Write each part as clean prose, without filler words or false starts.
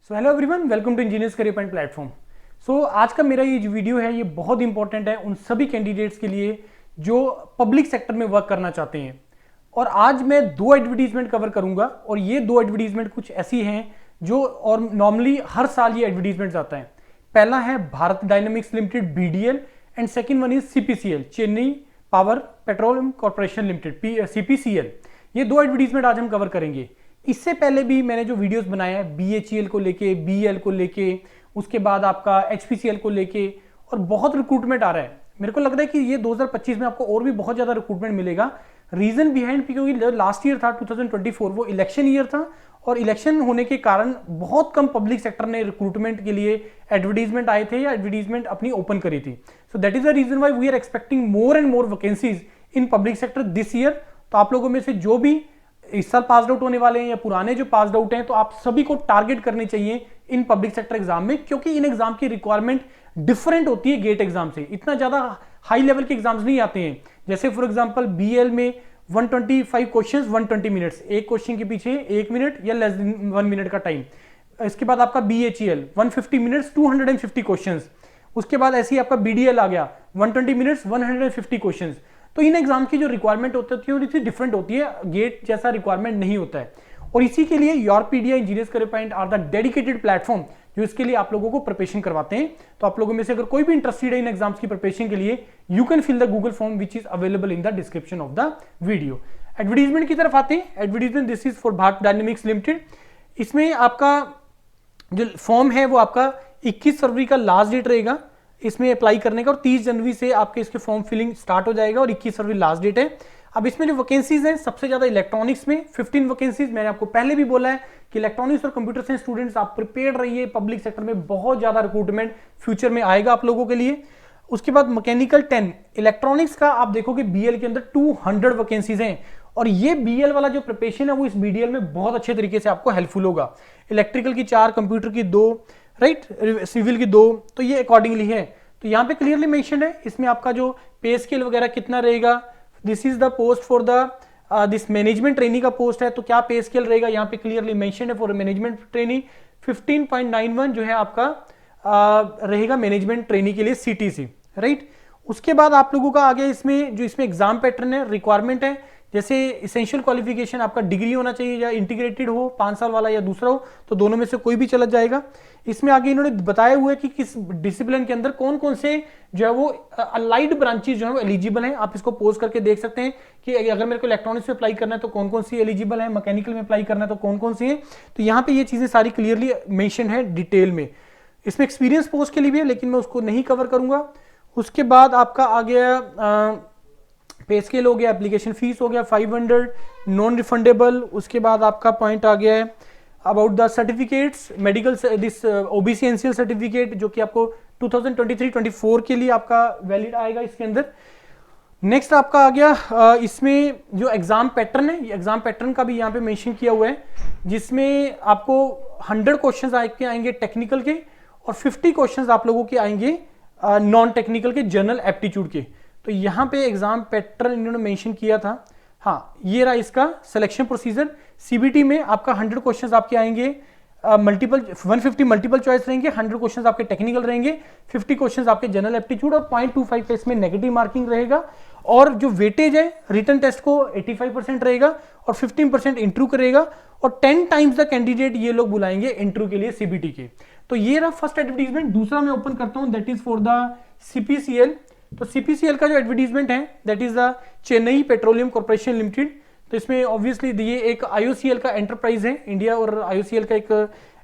So hello everyone, welcome to engineers career point platform. So आज का मेरा ये जो वीडियो है ये बहुत इंपॉर्टेंट है उन सभी कैंडिडेट्स के लिए जो पब्लिक सेक्टर में वर्क करना चाहते हैं। और आज मैं दो एडवर्टीजमेंट कवर करूंगा और ये दो एडवर्टीजमेंट कुछ ऐसी हैं जो और नॉर्मली हर साल ये एडवर्टीजमेंट आता है। पहला है Bharat Dynamics limited BDL and second one is CPCL, Chennai power petroleum corporation limited CPCL। ये दो एडवर्टीजमेंट आज हम कवर करेंगे। इससे पहले भी मैंने जो वीडियोस बनाए हैं BHEL को लेके, BEL को लेके, उसके बाद आपका HPCL को लेके, और बहुत रिक्रूटमेंट आ रहा है। मेरे को लग रहा है कि ये 2025 में आपको और भी बहुत ज्यादा रिक्रूटमेंट मिलेगा। रीजन बिहाइंड क्योंकि लास्ट ईयर था 2024 वो इलेक्शन ईयर था और इलेक्शन होने के कारण बहुत कम पब्लिक सेक्टर ने रिक्रूटमेंट के लिए एडवर्टीजमेंट आए थे या एडवर्टीजमेंट अपनी ओपन करी थी। So that is the reason why we are expecting more and more vacancies in public sector this year. तो आप लोगों में से जो भी इस साल पास आउट होने वाले हैं या पुराने जो पास आउट हैं तो आप सभी को टारगेट करने चाहिए इन पब्लिक सेक्टर एग्जाम में, क्योंकि इन एग्जाम की रिक्वायरमेंट डिफरेंट होती है गेट एग्जाम से। इतना ज्यादा हाई लेवल के एग्जाम्स नहीं आते हैं। जैसे फॉर एग्जांपल BL में 125 क्वेश्चंस 120 मिनट्स, एक क्वेश्चन के पीछे 1 मिनट या लेस देन 1 मिनट का टाइम। इसके बाद आपका BHEL 150 मिनट्स 250 क्वेश्चंस। उसके बाद ऐसे ही आपका BDL आ गया 120 मिनट्स 150 क्वेश्चंस। तो इन एग्जाम की जो रिक्वायरमेंट होती है डिफरेंट होती है, गेट जैसा रिक्वायरमेंट नहीं होता है। और इसी के लिए योरपीडिया engineers career point are the dedicated platform जो इसके लिए आप लोगों को प्रिपरेशन करवाते हैं। तो आप लोगों में से अगर कोई भी इंटरेस्टेड है इन एग्जाम्स की प्रिपरेशन के लिए, you can fill the Google form which is available in the description of the video. Advertisement की तरफ आते हैं। Advertisement this is for Bharat Dynamics Limited. इसमें आपका जो फॉर्म है वो आपका 21 फरवरी का लास्ट डेट रहेगा इसमें अप्लाई करने का, और 30 जनवरी से आपके इसके फॉर्म फिलिंग स्टार्ट हो जाएगा और 21 फरवरी लास्ट डेट है। अब इसमें जो वैकेंसीज हैं सबसे ज्यादा इलेक्ट्रॉनिक्स में 15 वैकेंसीज। मैंने आपको पहले भी बोला है कि इलेक्ट्रॉनिक्स और कंप्यूटर साइंस स्टूडेंट्स आप प्रिपेयर रहिए, पब्लिक सेक्टर में बहुत ज्यादा रिक्रूटमेंट फ्यूचर में आएगा आप लोगों के लिए। उसके बाद मैकेनिकल 10, इलेक्ट्रॉनिक्स का आप देखोगे BL के अंदर 200 वैकेंसीज हैं, और ये BL वाला जो प्रिपरेशन है वो इस BDL में बहुत अच्छे तरीके से आपको हेल्पफुल होगा। इलेक्ट्रिकल की 4, कंप्यूटर की 2, राइट, सिविल की 2, तो ये अकॉर्डिंगली है। तो यहाँ पे क्लियरली मेंशन है इसमें आपका जो पे स्केल वगैरह कितना रहेगा। This is the post for the this management trainee का पोस्ट है, तो क्या पे स्केल रहेगा यहाँ पे क्लियरली मेंशन है फॉर मैनेजमेंट ट्रेनी। 15.91 जो है आपका रहेगा मैनेजमेंट ट्रेनी के लिए CTC, राइट। उसके बाद आप लोगों का आगे इसमें जो इसमें एग्जाम पैटर्न है, रिक्वायरमेंट है, जैसे इसेंशियल क्वालिफिकेशन आपका डिग्री होना चाहिए या इंटीग्रेटेड हो 5 साल वाला या दूसरा हो, तो दोनों में से कोई भी चला जाएगा। इसमें आगे इन्होंने बताया हुआ है कि किस डिसिप्लिन के अंदर कौन कौन से जो है वो अलाइड ब्रांचेस जो है वो एलिजिबल हैं। आप इसको पोज करके देख सकते हैं कि अगर मेरे को इलेक्ट्रॉनिक्स में अप्लाई करना है तो कौन कौन सी एलिजिबल है, मैकेनिकल में अप्लाई करना है तो कौन कौन सी है। तो यहाँ पे ये चीजें सारी क्लियरली मेंशन है डिटेल में। इसमें एक्सपीरियंस पोस्ट के लिए भी है लेकिन मैं उसको नहीं कवर करूंगा। उसके बाद आपका आ गया पे स्केल हो गया, एप्लीकेशन फीस हो गया 500, नॉन रिफंडेबल। उसके बाद आपका पॉइंट आ गया है about the certificates, medical this OBC NCL certificate जो कि आपको 2023-24 के लिए आपका वैलिड आएगा इसके अंदर। नेक्स्ट आपका आ गया इसमें जो एग्जाम पैटर्न है, एग्जाम पैटर्न का भी यहाँ पे मेंशन किया हुआ है, जिसमें आपको 100 क्वेश्चंस आएंगे टेक्निकल के और 50 क्वेश्चंस आप लोगों के आएंगे नॉन टेक्निकल के, जनरल एप्टीट्यूड के। तो यहाँ पे एग्जाम पैटर्न इन्होंने मेंशन किया था। हाँ, ये रहा इसका सिलेक्शन प्रोसीजर। CBT में आपका 100 क्वेश्चंस आपके आएंगे, 150 मल्टीपल चॉइस रहेंगे, 100 क्वेश्चंस आपके टेक्निकल रहेंगे, 50 क्वेश्चंस आपके जनरल एप्टीट्यूड और 0.25 पे इसमें नेगेटिव मार्किंग रहेगा। और जो वेटेज है रिटन टेस्ट को 85% रहेगा और 15% इंटरव्यू करेगा, और 10 टाइम्स द कैंडिडेट ये लोग बुलाएंगे इंटरव्यू के लिए CBT के। तो ये रहा फर्स्ट एडवर्टीजमेंट। दूसरा मैं ओपन करता हूं, that is for the CPCL। तो CPCL का जो एडवर्टीजमेंट है that is the Chennai petroleum corporation limited. तो इसमें ऑब्वियसली ये एक IOCL का एंटरप्राइज है, इंडिया और IOCL का एक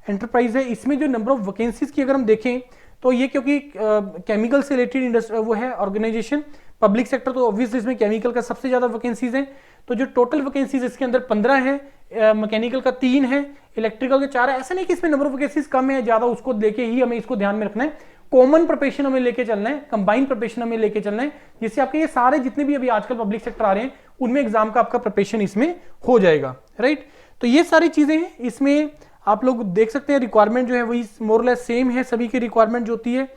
एंटरप्राइज है। इसमें जो नंबर ऑफ वैकेंसीज की अगर हम देखें तो ये क्योंकि केमिकल से रिलेटेड इंडस्ट्री वो है ऑर्गेनाइजेशन, पब्लिक सेक्टर, तो ऑब्वियसली इसमें केमिकल का सबसे ज्यादा वैकेंसीज है। तो जो टोटल वैकेंसीज इसके अंदर 15 है, मैकेनिकल का 3 है, इलेक्ट्रिकल के 4 है। ऐसा नहीं कि इसमें नंबर ऑफ वैकेंसीज कम है ज्यादा, उसको लेके ही हमें इसको ध्यान में रखना है। कॉमन प्रिपरेशन हमें लेके चलना है, कंबाइंड प्रिपरेशन हमें लेके चलना है, जिससे आपके ये सारे जितने भी अभी आजकल पब्लिक सेक्टर आ रहे हैं उनमें एग्जाम का आपका प्रिपरेशन इसमें हो जाएगा, राइट। तो ये सारी चीजें हैं इसमें आप लोग देख सकते हैं। रिक्वायरमेंट जो है वही मोरलेस सेम है, सभी की रिक्वायरमेंट जो होती है।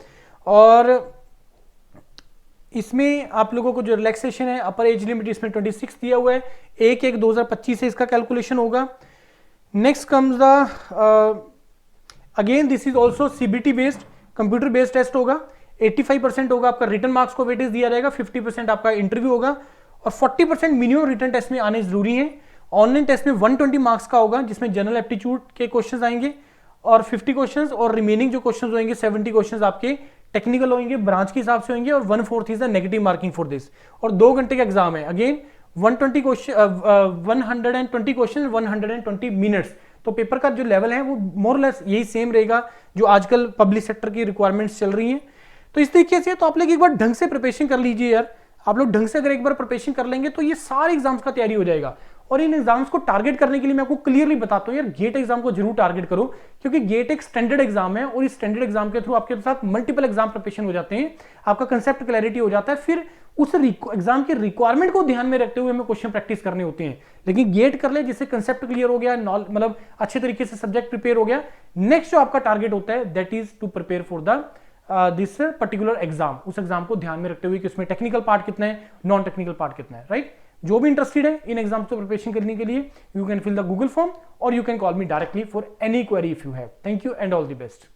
और इसमें आप लोगों को जो रिलैक्सेशन है, अपर एज लिमिट इसमें 26 दिया हुआ है, 1/1/2025 से इसका कैलकुलेशन होगा। Next comes the again this is also CBT based, computer based test होगा। 85% होगा आपका रिटर्न मार्क्स को वेटेज दिया जाएगा, 50% आपका इंटरव्यू होगा और 40% मिनिमम रिटर्न टेस्ट में आने जरूरी है। ऑनलाइन टेस्ट में 120 मार्क्स का होगा, जिसमें जनरल एप्टीट्यूड के क्वेश्चंस आएंगे और 50 क्वेश्चंस, और रिमेनिंग जो क्वेश्चंस होंगे 70 क्वेश्चंस आपके टेक्निकल होंगे, ब्रांच के हिसाब से होंगे, और 1/4 is the negative marking for this. और 2 घंटे का एग्जाम है। Again 120 question 120 minutes. तो पेपर का जो लेवल है वो मोर लेस यही सेम रहेगा जो आजकल पब्लिक सेक्टर की रिक्वायरमेंट्स चल रही हैं। तो इस तरीके से तो आप लोग एक बार ढंग से प्रिपरेशन कर लीजिए यार। आप लोग ढंग से अगर एक बार प्रिपरेशन कर लेंगे तो ये सारे एग्जाम्स का तैयारी हो जाएगा। और इन एग्जाम्स को टारगेट करने के लिए मैं आपको क्लियरली बताता हूं यार, गेट एग्जाम को जरूर टारगेट करो, क्योंकि गेट एक स्टैंडर्ड एग्जाम है और इस स्टैंडर्ड एग्जाम के थ्रू आपके साथ मल्टीपल एग्जाम प्रिपरेशन हो जाते हैं, आपका कंसेप्ट क्लैरिटी हो जाता है। फिर उस एग्जाम के रिक्वायरमेंट को ध्यान में रखते हुए हमें क्वेश्चन प्रैक्टिस करने होते हैं। लेकिन गेट कर ले जिससे कंसेप्ट क्लियर हो गया, मतलब अच्छे तरीके से सब्जेक्ट प्रिपेयर हो गया, नेक्स्ट जो आपका टारगेट होता है that is to prepare for the this particular exam. उस एग्जाम को ध्यान में रखते हुए कि उसमें टेक्निकल पार्ट कितना है, नॉन टेक्निकल पार्ट कितना है, राइट। जो भी इंटरेस्टेड है इन एग्जाम्स को प्रिपरेशन करने के लिए, you can fill the Google form और you can call me directly for any query if you have. Thank you and all the best.